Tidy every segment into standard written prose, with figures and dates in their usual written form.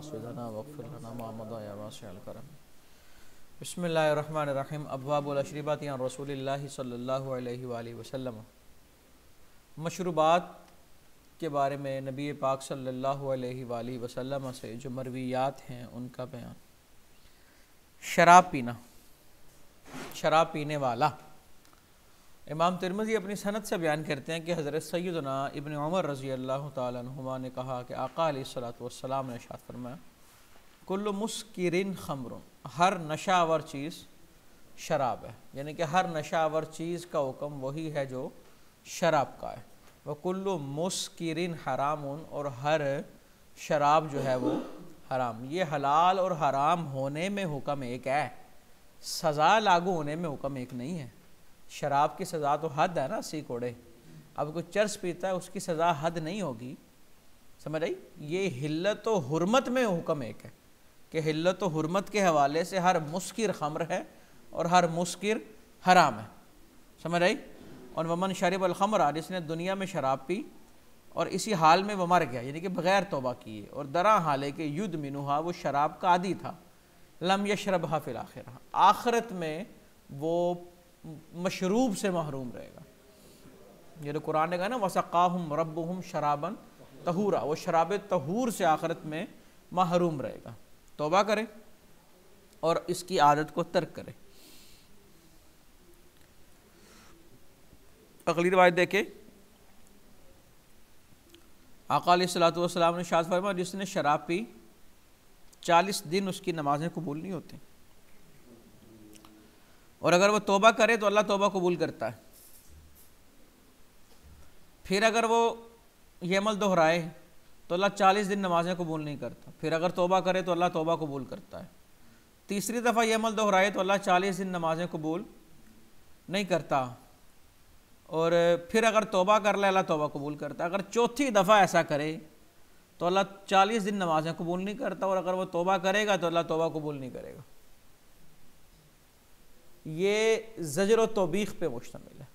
مقاصدنا واغفر لنا ما مضى یا واسع الکرم۔ بسم اللہ الرحمن الرحیم۔ ابواب الاشربات عن رسول اللہ صلی اللہ علیہ وآلہ وسلم۔ مشروبات کے بارے میں نبی پاک صلی اللہ علیہ وآلہ وسلم سے جو مرویات ہیں ان کا بیان۔ شراب پینا، شراب پینے والا۔ امام ترمذی اپنی سند سے بیان کرتے ہیں کہ حضرت سیدنا ابن عمر رضی اللہ تعالیٰ عنہما نے کہا کہ آقا علیہ الصلوۃ والسلام نے ارشاد فرمایا کل مسکرن خمر، ہر نشہ آور چیز شراب ہے، یعنی کہ ہر نشہ آور چیز کا حکم وہی ہے جو شراب کا ہے۔ وَكُلُّ مُسْكِرٍ حَرَامٌ، اور ہر شراب جو ہے وہ حرام۔ یہ حلال اور حرام ہونے میں حکم ایک ہے، سزا لاگو ہونے میں حکم ایک نہیں ہے۔ شراب کی سزا تو حد ہے نا، 80 کوڑے۔ اب کوئی چرس پیتا ہے اس کی سزا حد نہیں ہوگی، سمجھ آئی؟ یہ حلت و حرمت میں حکم ایک ہے کہ حلت و حرمت کے حوالے سے ہر مسکر خمر ہے اور ہر مسکر حرام ہے، سمجھ آئی؟ اور ومن شرب الخمر، جس نے دنیا میں شراب پی اور اسی حال میں وہ مر گیا، یعنی کہ بغیر توبہ کیے، اور درا حالے کہ یدمنھا، وہ شراب کا عادی تھا، لم یشربھا فی الآخرہ، آخرت میں وہ مشروب سے محروم رہے گا۔ یہ قرآن نے کہا نا وَسَقَاهُمْ رَبُّهُمْ شَرَابًا طَہُورًا، وہ شراب طہور سے آخرت میں محروم رہے گا۔ توبہ کرے اور اس کی عادت کو ترک کرے۔ اگلی روایت دیکھیں، آقا علیہ الصلوۃ والسلام نے ارشاد فرمایا جس نے شراب پی 40 دن اس کی نمازیں قبول نہیں ہوتی، اور اگر وہ توبہ کرے تو اللہ توبہ قبول کرتا ہے۔ پھر اگر وہ یہ عمل دہرائے تو اللہ 40 دن نمازیں قبول نہیں کرتا، پھر اگر توبہ کرے تو اللہ توبہ قبول کرتا ہے۔ تیسری دفعہ یہ عمل دہرائے تو اللہ 40 دن نمازیں قبول نہیں کرتا، اور پھر اگر توبہ کر لے اللہ توبہ قبول کرتا ہے۔ اگر چوتھی دفعہ ایسا کرے تو اللہ 40 دن نمازیں قبول نہیں کرتا، اور اگر وہ توبہ کرے گا تو اللہ توبہ قبول نہیں کرے گا۔ یہ زجر و توبیخ پہ مشتمل ہے،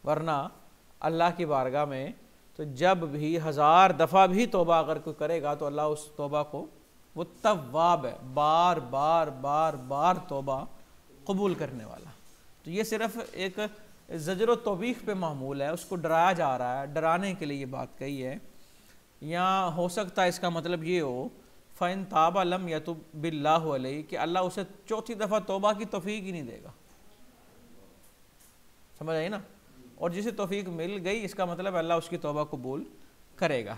ورنہ اللہ کی بارگاہ میں تو جب بھی 1000 دفعہ بھی توبہ اگر کوئی کرے گا تو اللہ اس توبہ کو، وہ تواب ہے، بار بار بار بار توبہ قبول کرنے والا۔ تو یہ صرف ایک زجر و توبیخ پہ معمول ہے، اس کو ڈرایا جا رہا ہے، ڈرانے کے لیے یہ بات کہی ہے۔ یا ہو سکتا ہے اس کا مطلب یہ ہو فَإِن تَابَ لَمْ يَتُبْ بِاللَّهُ عَلَيْهِ، کہ اللہ اسے چوتھی دفعہ توبہ کی توفیق ہی نہیں دے گا، سمجھ آئی نا؟ اور جسے توفیق مل گئی اس کا مطلب اللہ اس کی توبہ قبول کرے گا۔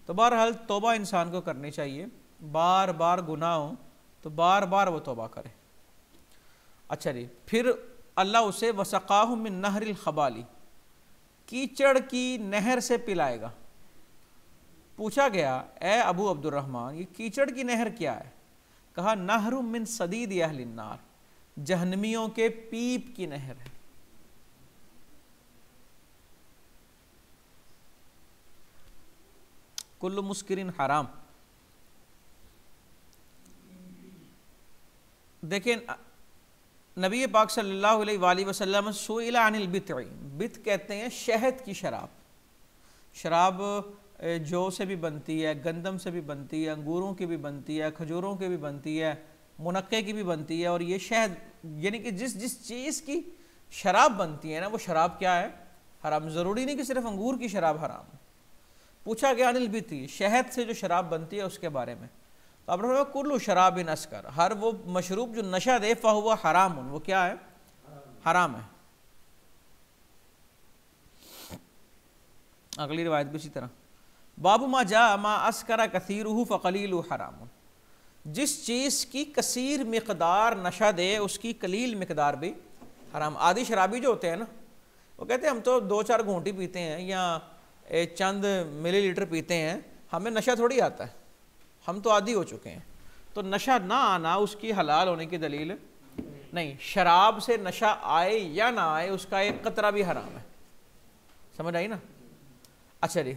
تو بہرحال توبہ انسان کو کرنی چاہیے، بار بار گناہ ہو تو بار بار وہ توبہ کرے۔ اچھا جی، پھر اللہ اسے وَسَقَاهُ مِن نَهْرِ الْخَبَالِ، کیچڑ کی نہر سے پلائے گا۔ پوچھا گیا اے ابو عبد الرحمن یہ کیچڑ کی نہر کیا ہے؟ کہا نہر من صدید اہل النار، جہنمیوں کے پیپ کی نہر ہے۔ کل مسکرن حرام۔ دیکھیں نبی پاک صلی اللہ علیہ وآلہ وسلم سئل عن البتع، بت کہتے ہیں شہد کی شراب۔ شراب جو سے بھی بنتی ہے، گندم سے بھی بنتی ہے، انگوروں کی بھی بنتی ہے، کھجوروں کی بھی بنتی ہے، منقے کی بھی بنتی ہے، اور یہ شہد، یعنی کہ جس چیز کی شراب بنتی ہے نا وہ شراب کیا ہے؟ حرام۔ ضروری نہیں کہ صرف انگور کی شراب حرام ہے۔ پوچھا گیا عن البتع، شہد سے جو شراب بنتی ہے اس کے بارے میں، تو آپ نے فرمایا کل شراب اسکر، ہر وہ مشروب جو نشہ دے فہو حرام، وہ کیا ہے؟ حرام ہے۔ اگلی روایت بھی اسی طرح، باب ما جاء ما اسکر کثیرہ فقلیل حرام، جس چیز کی کثیر مقدار نشہ دے اس کی قلیل مقدار بھی حرام۔ عادی شرابی جو ہوتے ہیں نا وہ کہتے ہیں ہم تو 2-4 گھونٹی پیتے ہیں یا چند ملی لیٹر پیتے ہیں، ہمیں نشہ تھوڑی آتا ہے، ہم تو عادی ہو چکے ہیں۔ تو نشہ نہ آنا اس کی حلال ہونے کی دلیل نہیں۔ شراب سے نشہ آئے یا نہ آئے اس کا ایک قطرہ بھی حرام ہے، سمجھ آئی نا؟ اچھا جی،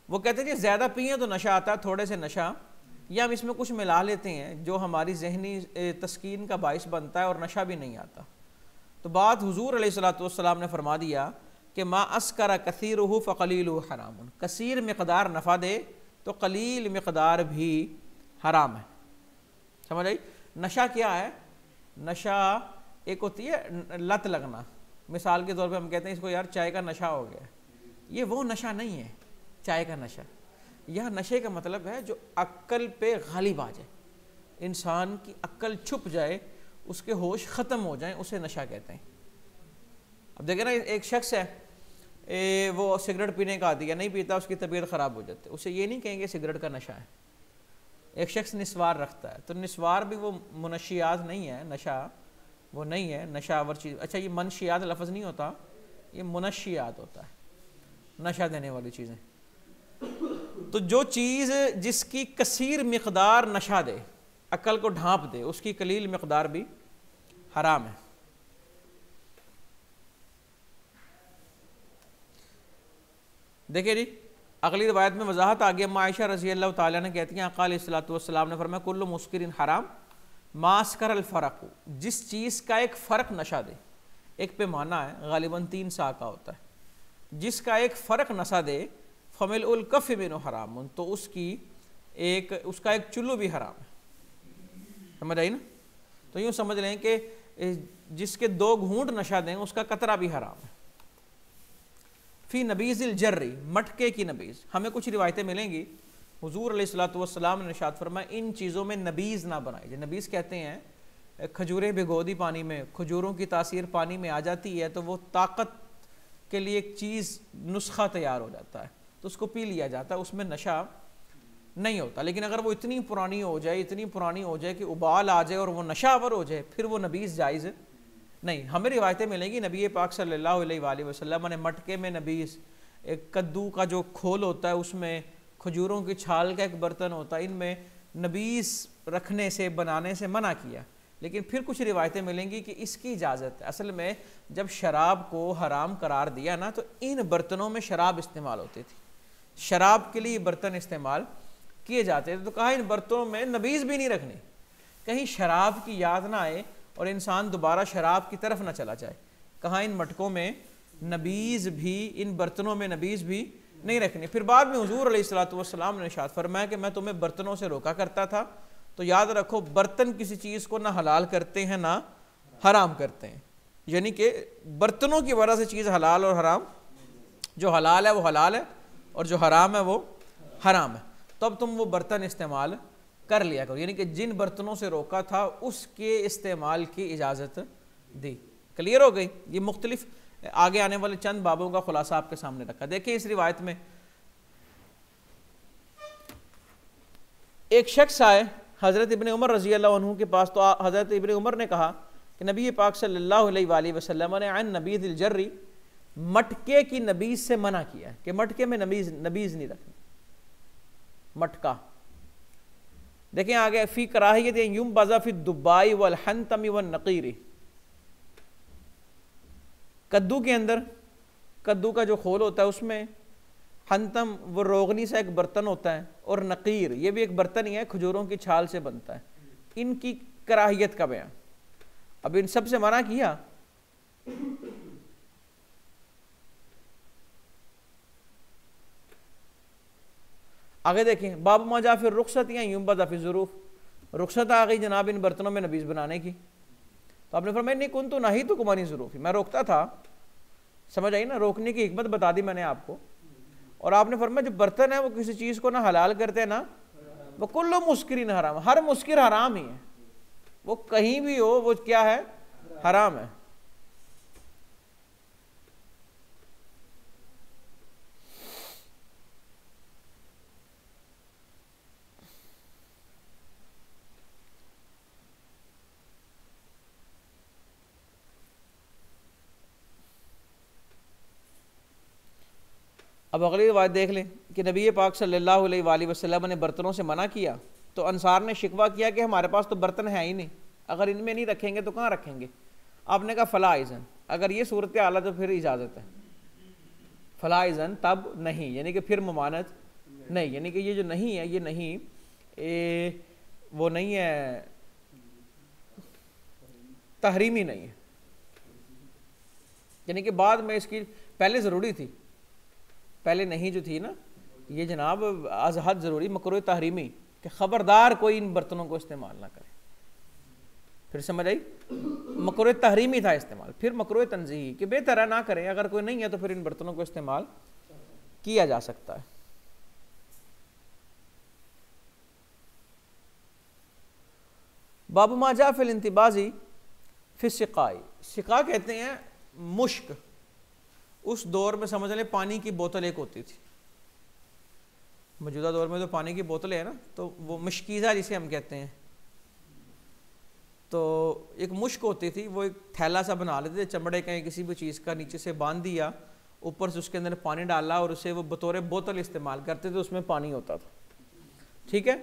وہ کہتے ہیں کہ زیادہ پئیں تو نشہ آتا ہے، تھوڑے سے نشہ، یا ہم اس میں کچھ ملا لیتے ہیں جو ہماری ذہنی تسکین کا باعث بنتا ہے اور نشہ بھی نہیں آتا۔ تو بات حضور علیہ الصلوۃ والسلام نے فرما دیا کہ ما اسکر کثیرہ فقلیلہ حرام، کثیر مقدار نفع دے تو قلیل مقدار بھی حرام ہے. سمجھ آئی؟ نشہ کیا ہے؟ نشہ ایک ہوتی ہے لت لگنا. مثال کے طور پہ ہم کہتے ہیں اس کو یار چائے کا نشہ ہو گیا. یہ وہ نشہ نہیں ہے چائے کا نشہ. یہ نشے کا مطلب ہے جو عقل پہ غالب آ جائے, انسان کی عقل چھپ جائے, اس کے ہوش ختم ہو جائیں, اسے نشہ کہتے ہیں. اب دیکھیں نا, ایک شخص ہے وہ سگریٹ پینے کا عادی ہے, نہیں پیتا, اس کی طبیعت خراب ہو جاتی ہے, اسے یہ نہیں کہیں گے سگریٹ کا نشہ ہے. ایک شخص نسوار رکھتا ہے, تو نسوار بھی وہ منشیات نہیں ہے, نشہ وہ نہیں ہے, نشہ آور چیز. اچھا یہ منشیات لفظ نہیں ہوتا, یہ منشیات ہوتا ہے, نشہ دینے والی چیزیں. تو جو چیز جس کی کثیر مقدار نشہ دے, عقل کو ڈھانپ دے, اس کی قلیل مقدار بھی حرام ہے. دیکھیں جی اگلی روایت میں وضاحت آ گیا. عائشہ رضی اللہ تعالیٰ نے کہتی ہیں آقا علیہ الصلوۃ والسلام نے فرمایا کل مسکر حرام ما اسکر الفرق, جس چیز کا ایک فرق نشہ دے. ایک پیمانہ ہے غالباً 3 سا کا ہوتا ہے, جس کا ایک فرق نشہ دے فمل الکف منہ حرام, تو اس کا ایک چلو بھی حرام ہے. سمجھ آئی نا؟ تو یوں سمجھ لیں کہ جس کے 2 گھونٹ نشہ دیں اس کا قطرہ بھی حرام ہے. فی نبیذ الجری, مٹکے کی نبیذ. ہمیں کچھ روایتیں ملیں گی حضور علیہ الصلوۃ والسلام نے ارشاد فرمایا ان چیزوں میں نبیذ نہ بنائی جائے. نبیذ کہتے ہیں کھجوریں بھگو دی پانی میں, کھجوروں کی تاثیر پانی میں آ جاتی ہے تو وہ طاقت کے لیے ایک چیز نسخہ تیار ہو جاتا ہے, تو اس کو پی لیا جاتا ہے, اس میں نشہ نہیں ہوتا. لیکن اگر وہ اتنی پرانی ہو جائے کہ ابال آ جائے اور وہ نشہ آور ہو جائے, پھر وہ نبیذ جائز نہیں. ہمیں روایتیں ملیں گی نبی پاک صلی اللہ علیہ وآلہ وسلم نے مٹکے میں نبیذ, ایک کدو کا جو کھول ہوتا ہے اس میں, کھجوروں کی چھال کا ایک برتن ہوتا ہے, ان میں نبیذ رکھنے سے بنانے سے منع کیا. لیکن پھر کچھ روایتیں ملیں گی کہ اس کی اجازت ہے. اصل میں جب شراب کو حرام قرار دیا نا تو ان برتنوں میں شراب استعمال ہوتی تھی, شراب کے لیے برتن استعمال کیے جاتے تھے. تو کہا ان برتنوں میں نبیذ بھی نہیں رکھنی, کہیں شراب کی یاد نہ آئے اور انسان دوبارہ شراب کی طرف نہ چلا جائے. کہا ان مٹکوں میں نبیذ بھی, ان برتنوں میں نبیذ بھی نہیں رکھنی. پھر بعد میں حضور علیہ الصلوۃ والسلام نے ارشاد فرمایا کہ میں تمہیں برتنوں سے روکا کرتا تھا, تو یاد رکھو برتن کسی چیز کو نہ حلال کرتے ہیں نہ حرام کرتے ہیں. یعنی کہ برتنوں کی وجہ سے چیز حلال اور حرام, جو حلال ہے وہ حلال ہے اور جو حرام ہے وہ حرام ہے. تو اب تم وہ برتن استعمال کر لیا کرو. یعنی کہ جن برتنوں سے روکا تھا اس کے استعمال کی اجازت دی. کلیئر ہو گئی؟ یہ مختلف آگے آنے والے چند بابوں کا خلاصہ آپ کے سامنے رکھا. دیکھیں اس روایت میں ایک شخص آئے حضرت ابن عمر رضی اللہ عنہ کے پاس, تو حضرت ابن عمر نے کہا کہ نبی پاک صلی اللہ علیہ وآلہ وسلم نے عن نبیذ الجری, مٹکے کی نبیذ سے منع کیا کہ مٹکے میں نبیذ نہیں رکھنی. مٹکا دیکھیں آگے فی کراہیت ینبذ فی الدباء والحنطم والنقیر, کدو کے اندر, کدو کا جو کھول ہوتا ہے اس میں, حنطم وہ روغنی سا ایک برتن ہوتا ہے, اور نقیر یہ بھی ایک برتن ہی ہے, کھجوروں کی چھال سے بنتا ہے. ان کی کراہیت کا بیان. اب ان سب سے منع کیا, آگے دیکھیں باب ما جاء فی الرخصۃ ینبذ فی الظروف, رخصت آ گئی جناب ان برتنوں میں نبیذ بنانے کی. تو آپ نے فرمایا نہیں کنت نہیتکم عن الظروف, میں روکتا تھا. سمجھ آئی نا, روکنے کی حکمت بتا دی میں نے آپ کو. اور آپ نے فرمایا جو برتن ہے وہ کسی چیز کو نہ حلال کرتے نہ وہ کل مسکر حرام, ہر مسکر حرام ہی ہے, وہ کہیں بھی ہو وہ کیا ہے, حرام ہے. اب اگلی روایت دیکھ لیں کہ نبی پاک صلی اللہ علیہ وآلہ وسلم نے برتنوں سے منع کیا, تو انصار نے شکوہ کیا کہ ہمارے پاس تو برتن ہے ہی نہیں, اگر ان میں نہیں رکھیں گے تو کہاں رکھیں گے. آپ نے کہا فلا اذن, اگر یہ صورت حال ہے تو پھر اجازت ہے. فلا اذن تب نہیں, یعنی کہ پھر ممانت نہیں, یعنی کہ یہ جو نہیں ہے یہ نہیں وہ نہیں ہے, تحریمی نہیں ہے. یعنی کہ بعد میں اس کی پہلے ضروری تھی, پہلے نہیں جو تھی نا یہ جناب از حد ضروری مکروہ تحریمی, کہ خبردار کوئی ان برتنوں کو استعمال نہ کرے. پھر سمجھ آئی؟ مکروہ تحریمی تھا استعمال، پھر مکروہ تنزیہی کہ بہتر ہے نہ کریں، اگر کوئی نہیں ہے تو پھر ان برتنوں کو استعمال کیا جا سکتا ہے. باب ما جاء فی الانتباذ فی السقاء. سقا کہتے ہیں مشک. اس دور میں سمجھ لیں پانی کی بوتل ایک ہوتی تھی، موجودہ دور میں تو پانی کی بوتلیں ہیں نا، تو وہ مشکیزہ جسے ہم کہتے ہیں، تو ایک مشک ہوتی تھی، وہ ایک تھیلا سا بنا لیتے تھے چمڑے کا کسی بھی چیز کا، نیچے سے باندھ دیا، اوپر سے اس کے اندر پانی ڈالا اور اسے وہ بطور بوتل استعمال کرتے تھے، اس میں پانی ہوتا تھا. ٹھیک ہے،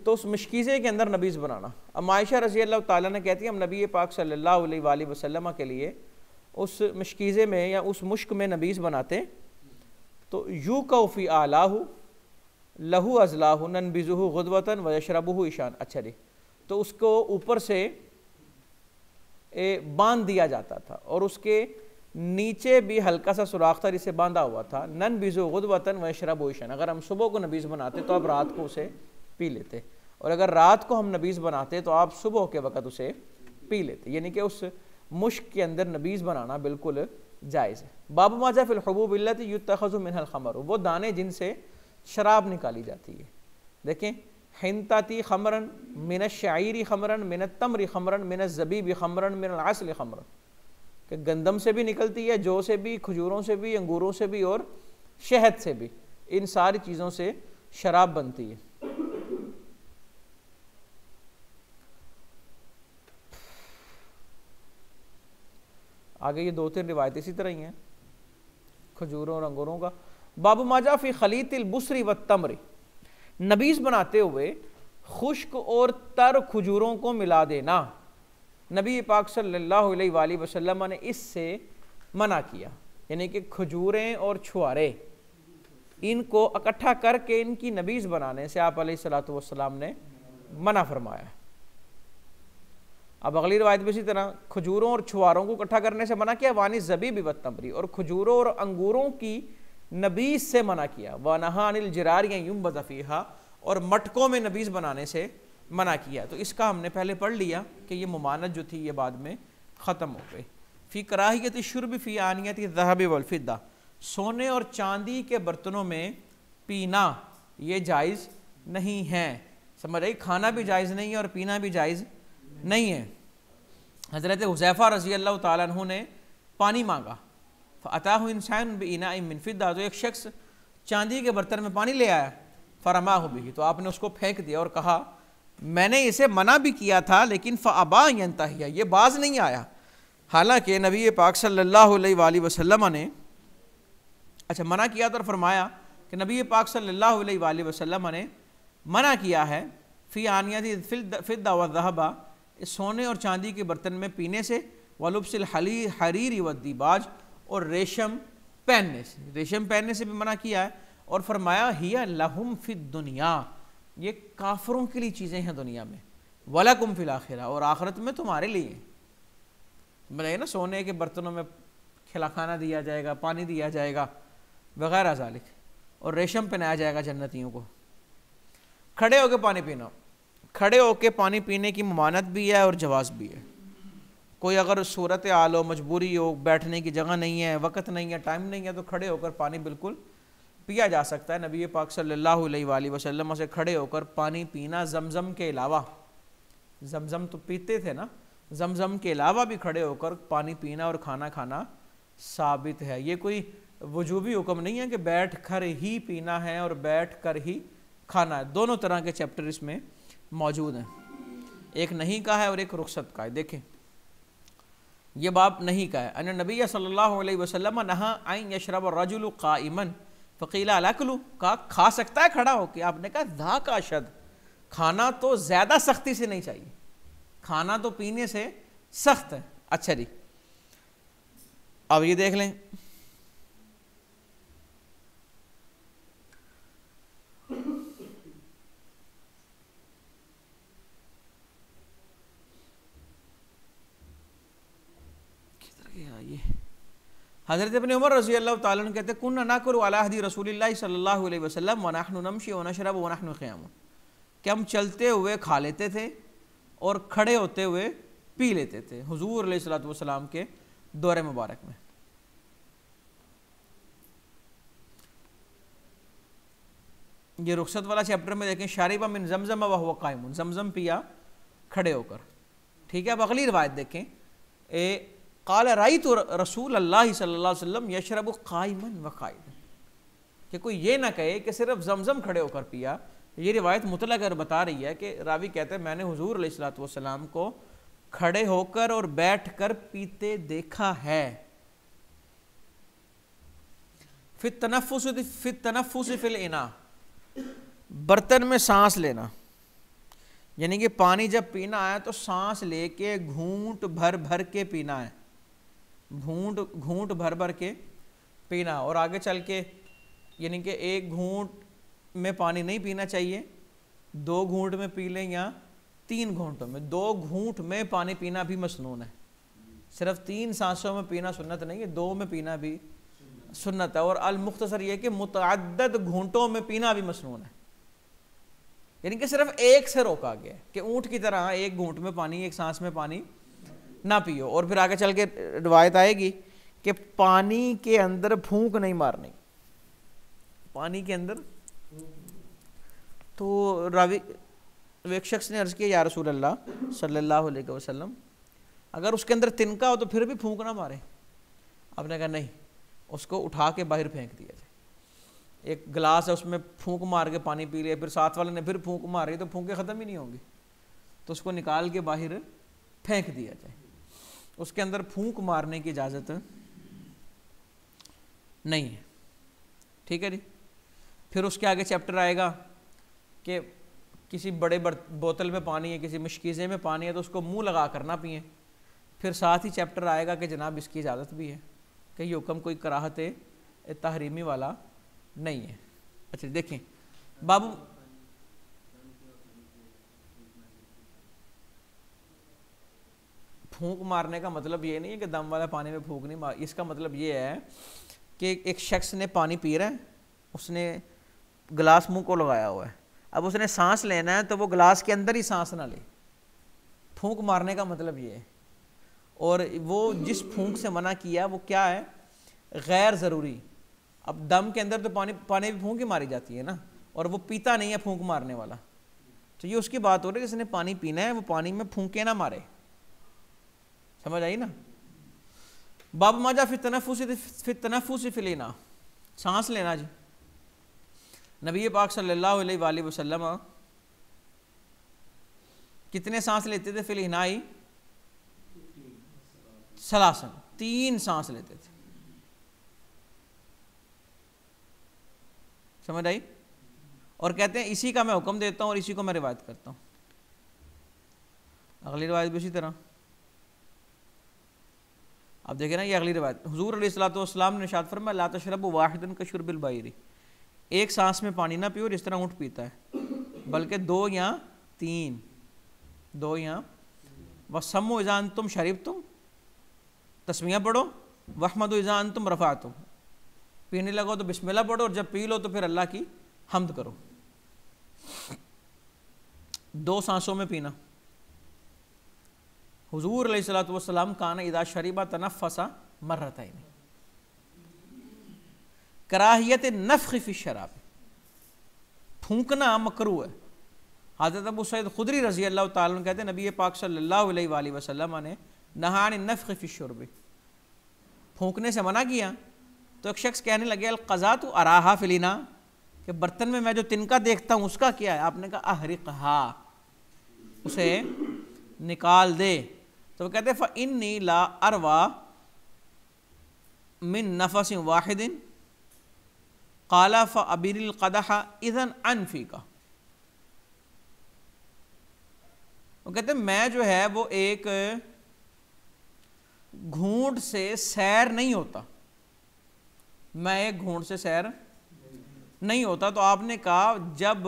تو اس مشکیزے کے اندر نبیذ بنانا. اب عائشہ رضی اللہ تعالیٰ نے کہتی ہیں ہم نبی پاک صلی اللہ علیہ وآلہ وسلم کے لیے اس مشکیزے میں یا اس مشک میں نبیذ بناتے تو یوقع فی اعلاہ لہو ازلاہ ننبذہ غدوۃ ویشربہ عشاء. اچھا جی، تو اس کو اوپر سے باندھ دیا جاتا تھا اور اس کے نیچے بھی ہلکا سا سوراخ تھا جسے باندھا ہوا تھا. ننبذہ غدوۃ ویشربہ عشاء، اگر ہم صبح کو نبیذ بناتے تو اب رات کو اسے پی لیتے، اور اگر رات کو ہم نبیذ بناتے تو آپ صبح کے وقت اسے پی لیتے. یعنی کہ اس مشک کے اندر نبیذ بنانا بالکل جائز ہے. باب ما جاء فی الحبوب التی یتخذ منها الخمر، وہ دانے جن سے شراب نکالی جاتی ہے. دیکھیں، حنطتی خمرا من الشعیر خمرا من التمر خمرا من الزبیب خمرا من العسل خمرا، کہ گندم سے بھی نکلتی ہے، جو سے بھی، کھجوروں سے بھی، انگوروں سے بھی اور شہد سے بھی، ان ساری چیزوں سے شراب بنتی ہے. آگے یہ 2-3 روایتیں اسی طرح ہی ہیں کھجوروں اور انگوروں کا. باب ما جاء فی خلیط البصر والتمر، نبیذ بناتے ہوئے خشک اور تر کھجوروں کو ملا دینا. نبی پاک صلی اللہ علیہ وآلہ وسلم نے اس سے منع کیا، یعنی کہ کھجوریں اور چھوارے ان کو اکٹھا کر کے ان کی نبیذ بنانے سے آپ علیہ الصلوۃ والسلام نے منع فرمایا. اب اگلی روایت بھی اسی طرح کھجوروں اور چھواروں کو اکٹھا کرنے سے منع کیا. وانی الزبیب والتمر، اور کھجوروں اور انگوروں کی نبیذ سے منع کیا. وَنَهَا عَنِ الْجِرَارِ أَن يُنبَذَ فِيهَا، اور مٹکوں میں نبیذ بنانے سے منع کیا. تو اس کا ہم نے پہلے پڑھ لیا کہ یہ ممانعت جو تھی یہ بعد میں ختم ہو گئی. فی کراہیت الشرب فی آنیۃ الذهب والفضہ، سونے اور چاندی کے برتنوں میں پینا یہ جائز نہیں ہے. سمجھ رہی؟ کھانا بھی جائز نہیں ہے اور پینا بھی جائز نہیں ہے. حضرت حذیفہ رضی اللہ تعالیٰ عنہ نے پانی مانگا، فَأَتَاهُ إِنسَانٌ بِإِنَاءٍ مِّن فِضَّةٍ، تو ایک شخص چاندی کے برتن میں پانی لے آیا. فَرَمَاهُ بِهِ، تو آپ نے اس کو پھینک دیا اور کہا میں نے اسے منع بھی کیا تھا لیکن فَأَبَىٰ أَن يَنْتَهِيَ، یہ باز نہیں آیا. حالانکہ نبی پاک صلی اللہ علیہ وآلہ وسلم نے منع کیا تو فرمایا کہ نبی پاک صلی اللہ علیہ وآلہ وسلم نے منع کیا ہے فی آنیۃ الفضہ والذہب، سونے اور چاندی کے برتن میں پینے سے، ولبس الحریر والدیباج، اور ریشم پہننے سے، ریشم پہننے سے بھی منع کیا ہے. اور فرمایا ہی لہم فی الدنیا، یہ کافروں کے لیے چیزیں ہیں دنیا میں، ولکم فی الآخرہ، اور آخرت میں تمہارے لیے. بتائیے نا، سونے کے برتنوں میں کھانا دیا جائے گا، پانی دیا جائے گا وغیرہ ذالک، اور ریشم پہنایا جائے گا جنتیوں کو. کھڑے ہو کے پانی پینا، کھڑے ہو کے پانی پینے کی ممانعت بھی ہے اور جواز بھی ہے. کوئی اگر صورت حال ہو، مجبوری ہو، بیٹھنے کی جگہ نہیں ہے، وقت نہیں ہے، ٹائم نہیں ہے، تو کھڑے ہو کر پانی بالکل پیا جا سکتا ہے. نبی پاک صلی اللہ علیہ وآلہ وسلم سے کھڑے ہو کر پانی پینا زمزم کے علاوہ، زمزم تو پیتے تھے نا، زمزم کے علاوہ بھی کھڑے ہو کر پانی پینا اور کھانا کھانا ثابت ہے. یہ کوئی وجوبی حکم نہیں ہے کہ بیٹھ کر ہی پینا ہے اور بیٹھ کر ہی کھانا ہے. دونوں طرح کے چیپٹر اس میں موجود ہیں، ایک نہیں کا ہے اور ایک رخصت کا ہے. دیکھیں یہ باب نہیں کا ہے. ان نبی صلی اللہ علیہ وسلم نہا ان یشرب الرجل قائما فقیل الاکل، کہا کھا سکتا ہے کھڑا ہو کے. آپ نے کہا ذاک اشد، کھانا تو زیادہ سختی سے نہیں چاہیے، کھانا تو پینے سے سخت ہے. اچھا جی، اب یہ دیکھ لیں حضرت ابن عمر رضی اللہ تعالیٰ عنہ کہتے ہیں کننا ناکل علی عہد رسول اللہ صلی اللہ علیہ وسلم ونحن نمشی ونشرب ونحن قیام، کہ ہم چلتے ہوئے کھا لیتے تھے اور کھڑے ہوتے ہوئے پی لیتے تھے حضور علیہ الصلوۃ والسلام کے دور مبارک میں۔ یہ رخصت والا چیپٹر میں دیکھیں، شاربا من زمزم وهو قائم، زمزم پیا کھڑے ہو کر، ٹھیک ہے۔ اب اگلی روایت دیکھیں، قال رأیت رسول اللہ صلی اللہ علیہ وسلم یشرب قائما وقائدا، کہ کوئی یہ نہ کہے کہ صرف زمزم کھڑے ہو کر پیا۔ یہ روایت مطلق کر بتا رہی ہے کہ راوی کہتے ہیں میں نے حضور علیہ الصلوۃ والسلام کو کھڑے ہو کر اور بیٹھ کر پیتے دیکھا ہے۔ فی التنفس فی الاناء، برتن میں سانس لینا، یعنی کہ پانی جب پینا ہے تو سانس لے کے گھونٹ بھر بھر کے پینا ہے، گھونٹ بھر بھر کے پینا، اور آگے چل کے یعنی کہ ایک گھونٹ میں پانی نہیں پینا چاہیے، 2 گھونٹ میں پی لیں یا 3 گھونٹوں میں، 2 گھونٹ میں پانی پینا بھی مسنون ہے، صرف 3 سانسوں میں پینا سنت نہیں ہے، 2 میں پینا بھی سنت ہے، اور المختصر یہ کہ متعدد گھونٹوں میں پینا بھی مسنون ہے، یعنی کہ صرف ایک سے روکا گیا ہے کہ اونٹ کی طرح ایک گھونٹ میں پانی، ایک سانس میں پانی نہ پیو۔ اور پھر آگے چل کے روایت آئے گی کہ پانی کے اندر پھونک نہیں مارنی، پانی کے اندر۔ تو راوی ایک شخص نے عرض کیا یا رسول اللہ صلی اللہ علیہ وسلم، اگر اس کے اندر تنکا ہو تو پھر بھی پھونک نہ مارے؟ آپ نے کہا نہیں، اس کو اٹھا کے باہر پھینک دیا جائے۔ ایک گلاس ہے اس میں پھونک مار کے پانی پی لیا، پھر ساتھ والے نے پھر پھونک ماری تو پھونکیں ختم ہی نہیں ہوں گی، تو اس کو نکال کے باہر پھینک دیا جائے، اس کے اندر پھونک مارنے کی اجازت نہیں ہے، ٹھیک ہے جی۔ پھر اس کے آگے چیپٹر آئے گا کہ کسی بڑے بوتل میں پانی ہے، کسی مشکیزے میں پانی ہے تو اس کو منہ لگا کر نہ پئیں۔ پھر ساتھ ہی چیپٹر آئے گا کہ جناب اس کی اجازت بھی ہے، کہ یہ حکم کوئی کراہت تحریمی والا نہیں ہے۔ اچھا دیکھیں بابو، پھونک مارنے کا مطلب یہ نہیں ہے کہ دم والا پانی میں پھونک نہیں مار، اس کا مطلب یہ ہے کہ ایک شخص نے پانی پی رہا ہے، اس نے گلاس منہ کو لگایا ہوا ہے، اب اس نے سانس لینا ہے تو وہ گلاس کے اندر ہی سانس نہ لے، پھونک مارنے کا مطلب یہ ہے۔ اور وہ جس پھونک سے منع کیا وہ کیا ہے؟ غیر ضروری۔ اب دم کے اندر تو پانی بھی پھونک ہی ماری جاتی ہے نا، اور وہ پیتا نہیں ہے پھونک مارنے والا، تو یہ اس کی بات ہو رہی ہے جس نے پانی پینا ہے وہ پانی میں پھونکے نہ مارے، سمجھ آئی نا؟ باب ما جاء فی التنفس فی الاناء، سانس لینا جی۔ نبی پاک صلی اللہ علیہ وآلہ وسلم کتنے سانس لیتے تھے؟ فی الاناء ثلاثا، 3 سانس لیتے تھے، سمجھ آئی؟ اور کہتے ہیں اسی کا میں حکم دیتا ہوں اور اسی کو میں روایت کرتا ہوں۔ اگلی روایت بھی اسی طرح، اب دیکھیں نا یہ اگلی روایت، حضور علیہ الصلوۃ والسلام نے ارشاد فرمایا لا تشربوا واحدا کشرب البعیر، ایک سانس میں پانی نہ پیو جس طرح اونٹ پیتا ہے، بلکہ 2 یا 3، 2 یا وسموا اذا انتم شربتم، تسمیہ پڑھو، واحمدوا اذا انتم رفعتم، پینے لگو تو بسم اللہ پڑھو اور جب پی لو تو پھر اللہ کی حمد کرو۔ 2 سانسوں میں پینا۔ حضور علیہ الصلوۃ والسلام کان اذا شرب تنفس مرتين، کراہیت نفخ فی الشراب، پھونکنا مکروہ ہے۔ حضرت ابو سعید خدری رضی اللہ تعالیٰ عنہ کہتے ہیں نبی پاک صلی اللہ علیہ وآلہ وسلم نے نہا عن النفخ فی الشرب، پھونکنے سے منع کیا۔ تو ایک شخص کہنے لگے القذاۃ اراہا فی الاناء، کہ برتن میں جو تنکا دیکھتا ہوں اس کا کیا ہے؟ آپ نے کہا احرقھا، اسے نکال دے۔ تو وہ کہتے ہیں فإنی لا اروى من نفس واحد قال فأبر القدح اذن عن فیک، وہ کہتے ہیں میں جو ہے وہ ایک گھونٹ سے سیر نہیں ہوتا، میں ایک گھونٹ سے سیر نہیں ہوتا۔ تو آپ نے کہا جب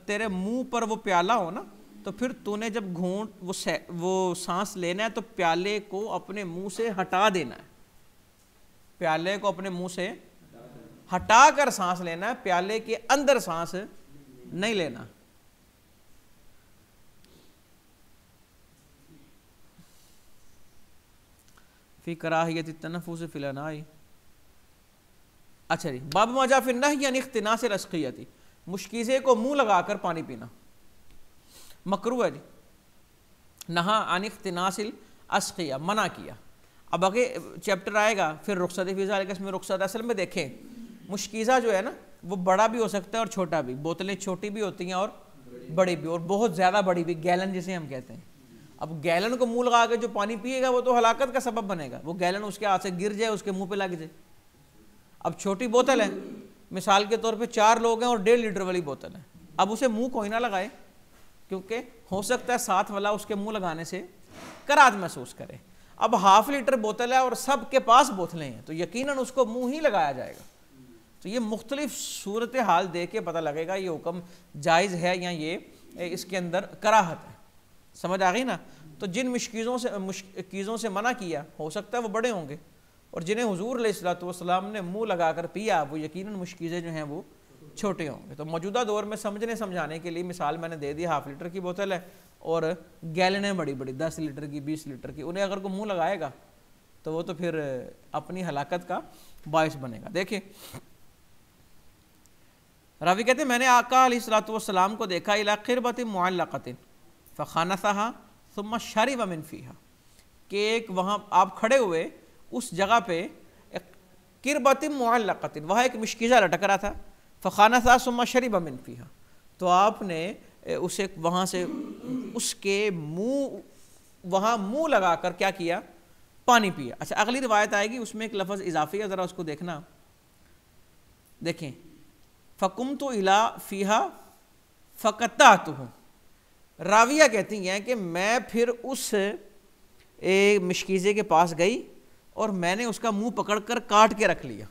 تیرے منہ پر وہ پیالہ ہو نا تو پھر تو نے جب گھونٹ وہ سانس لینا ہے تو پیالے کو اپنے منہ سے ہٹا دینا ہے، پیالے کو اپنے منہ سے ہٹا کر سانس لینا ہے، پیالے کے اندر سانس نہیں لینا۔ فی کراہیت التنفس فی الاناء. اچھا جی، باب ما جاء فی النہی عن اختناس الاسقیۃ، مشکیزے کو منہ لگا کر پانی پینا مکروہ ہے جی. نہا عن اختناس الاسقیہ، منع کیا. اب آگے چیپٹر آئے گا پھر رخصت فی ذالک، اس میں رخصت اصل میں دیکھیں مشکیزہ جو ہے نا وہ بڑا بھی ہو سکتا ہے اور چھوٹا بھی. بوتلیں چھوٹی بھی ہوتی ہیں اور بڑی بھی، اور بہت زیادہ بڑی بھی، گیلن جسے ہم کہتے ہیں. اب گیلن کو منہ لگا کے جو پانی پیے گا وہ تو ہلاکت کا سبب بنے گا. وہ گیلن اس کے ہاتھ سے گر جائے، اس کے منہ پہ لگ جائے. اب چھوٹی بوتل ہے، مثال کے طور پہ 4 لوگ ہیں اور 1.5 لیٹر والی بوتل ہے. اب اسے منہ کوئی نہ لگائے، کیونکہ ہو سکتا ہے ساتھ والا اس کے منہ لگانے سے کراہت محسوس کرے. اب 1/2 لیٹر بوتل ہے اور سب کے پاس بوتلیں ہیں تو یقیناً اس کو منہ ہی لگایا جائے گا. تو یہ مختلف صورتحال دیکھ کے پتہ لگے گا یہ حکم جائز ہے یا یہ اس کے اندر کراہت ہے. سمجھ آ گئی نا؟ تو جن مشکیزوں سے منع کیا ہو سکتا ہے وہ بڑے ہوں گے، اور جنہیں حضور علیہ الصلوۃ والسلام نے منہ لگا کر پیا وہ یقیناً مشکیزیں جو ہیں وہ چھوٹے ہوں گے. تو موجودہ دور میں سمجھانے کے لیے مثال میں نے دے دی، 1/2 لیٹر کی بوتل ہے اور گیلنیں بڑی بڑی 10 لیٹر کی 20 لیٹر کی. انہیں اگر کوئی منہ لگائے گا تو وہ تو پھر اپنی ہلاکت کا باعث بنے گا. دیکھیں راوی کہتے ہیں میں نے آقا علیہ الصلوۃ والسلام کو دیکھا الی قربۃ معلقۃ فخنثھا ثم شرب من فیھا، کہ ایک وہاں آپ کھڑے ہوئے اس جگہ پہ قربۃ معلقۃ، وہاں ایک مشکیزہ لٹک رہا تھا. فخنثھا ثم شرب من فیھا، تو آپ نے اسے وہاں سے اس کے وہاں منہ لگا کر کیا کیا؟ پانی پیا. اچھا اگلی روایت آئے گی اس میں ایک لفظ اضافی ہے، ذرا اس کو دیکھنا. دیکھیں فقمت الی فیھا فقطعتہ، راویہ کہتی ہیں کہ میں پھر اس مشکیزے کے پاس گئی اور میں نے اس کا منہ پکڑ کر کاٹ کے رکھ لیا.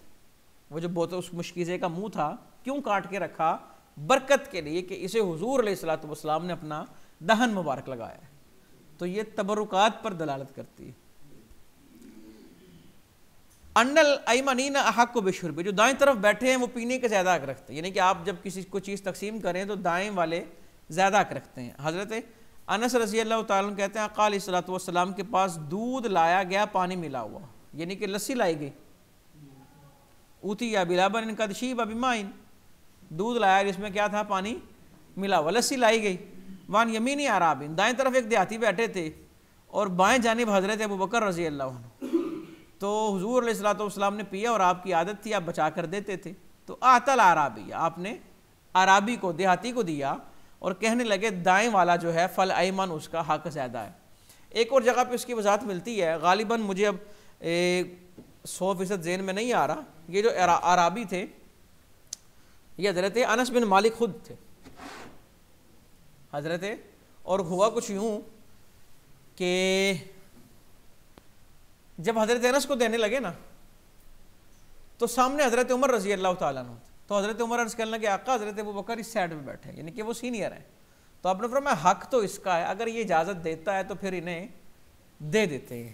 وہ جو بوتل اس مشکیزے کا منہ تھا، کیوں کاٹ کے رکھا؟ برکت کے لیے کہ اسے حضور علیہ الصلوۃ والسلام نے اپنا دہن مبارک لگایا ہے. تو یہ تبرکات پر دلالت کرتی ہے. ان الایمنین احق بشرب، جو دائیں طرف بیٹھے ہیں وہ پینے کے زیادہ حق رکھتے ہیں. یعنی کہ آپ جب کسی کو چیز تقسیم کریں تو دائیں والے زیادہ حق رکھتے ہیں. حضرت انس رضی اللہ تعالیٰ عنہ کہتے ہیں آقا علیہ الصلوۃ والسلام کے پاس دودھ لایا گیا پانی ملا ہوا، یعنی کہ لسی لائی گئی. اوتی یا بلابن قد شیب بماء، دودھ لایا جس میں کیا تھا؟ پانی ملا ہوا. لسی لائی گئی. وان یمینی اعرابی، دائیں طرف ایک دیہاتی بیٹھے تھے اور بائیں جانب حضرت ابوبکر رضی اللہ عنہ. تو حضور علیہ الصلوۃ والسلام نے پیا اور آپ کی عادت تھی آپ بچا کر دیتے تھے. تو اعطل اعرابی، آپ نے اعرابی کو، دیہاتی کو دیا اور کہنے لگے دائیں والا جو ہے فل ایمن اس کا حق زیادہ ہے. ایک اور جگہ پہ اس کی وضاحت ملتی ہے، غالباً مجھے اب 100% ذہن میں نہیں آ رہا. یہ جو اعرابی تھے یہ حضرت انس بن مالک خود تھے حضرت. اور ہوا کچھ یوں کہ جب حضرت انس کو دینے لگے نا تو سامنے حضرت عمر رضی اللہ تعالیٰ عنہ، تو حضرت عمر عرض کرنے لگے آقا حضرت ابوبکر اس سائڈ میں بیٹھے، یعنی کہ وہ سینئر ہیں. تو آپ نے فرمایا حق تو اس کا ہے، اگر یہ اجازت دیتا ہے تو پھر انہیں دے دیتے ہیں.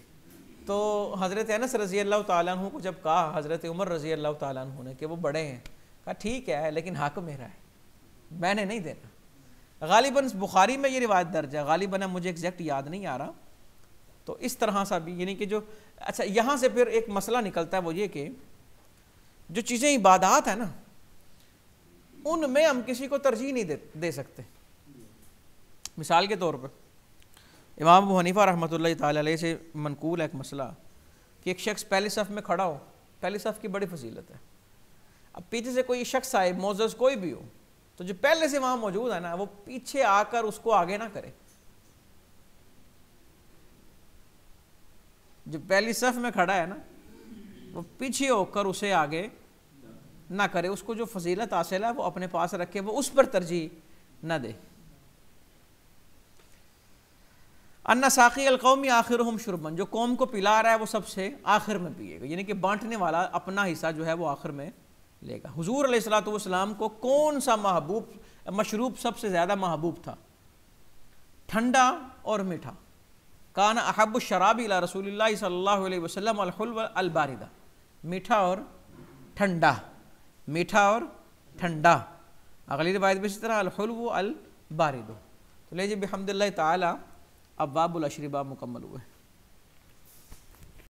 تو حضرت انس رضی اللہ تعالیٰ عنہ کو جب کہا حضرت عمر رضی اللہ تعالیٰ عنہ نے کہ وہ بڑے ہیں، کہا ٹھیک ہے لیکن حق میرا ہے، میں نے نہیں دینا. غالباً بخاری میں یہ روایت درج ہے، غالباً مجھے ایگزیکٹ یاد نہیں آ رہا. تو اس طرح سا بھی یعنی کہ جو اچھا یہاں سے پھر ایک مسئلہ نکلتا ہے وہ یہ کہ جو چیزیں عبادات ہیں نا ان میں ہم کسی کو ترجیح نہیں دے سکتے. مثال کے طور پر امام ابو حنیفہ رحمۃ اللہ تعالی علیہ سے منقول ہے ایک مسئلہ کہ ایک شخص پہلی صف میں کھڑا ہو. پہلی صف کی بڑی فضیلت ہے. اب پیچھے سے کوئی شخص آئے معزز کوئی بھی ہو تو جو پہلے سے وہاں موجود ہے نا وہ پیچھے آ کر اس کو آگے نہ کرے. جو پہلی صف میں کھڑا ہے نا وہ پیچھے ہو کر اسے آگے نہ کرے. اس کو جو فضیلت حاصل ہے وہ اپنے پاس رکھے، وہ اس پر ترجیح نہ دے. ان ساقی القوم آخرهم شربا، جو قوم کو پلا رہا ہے وہ سب سے آخر میں پیے گا، یعنی کہ بانٹنے والا اپنا حصہ جو ہے وہ آخر میں لے گا. حضور علیہ الصلوۃ والسلام کو کون سا مشروب سب سے زیادہ محبوب تھا؟ ٹھنڈا اور میٹھا. کان احب الشراب الی رسول اللہ صلی اللہ علیہ وسلم الحلو الباردہ، میٹھا اور ٹھنڈا، میٹھا اور ٹھنڈا. اگلی روایت بھی اسی طرح الحلو البارد. تو لیجیے بحمد اللہ تعالی اب باب الاشربہ مکمل ہوئے.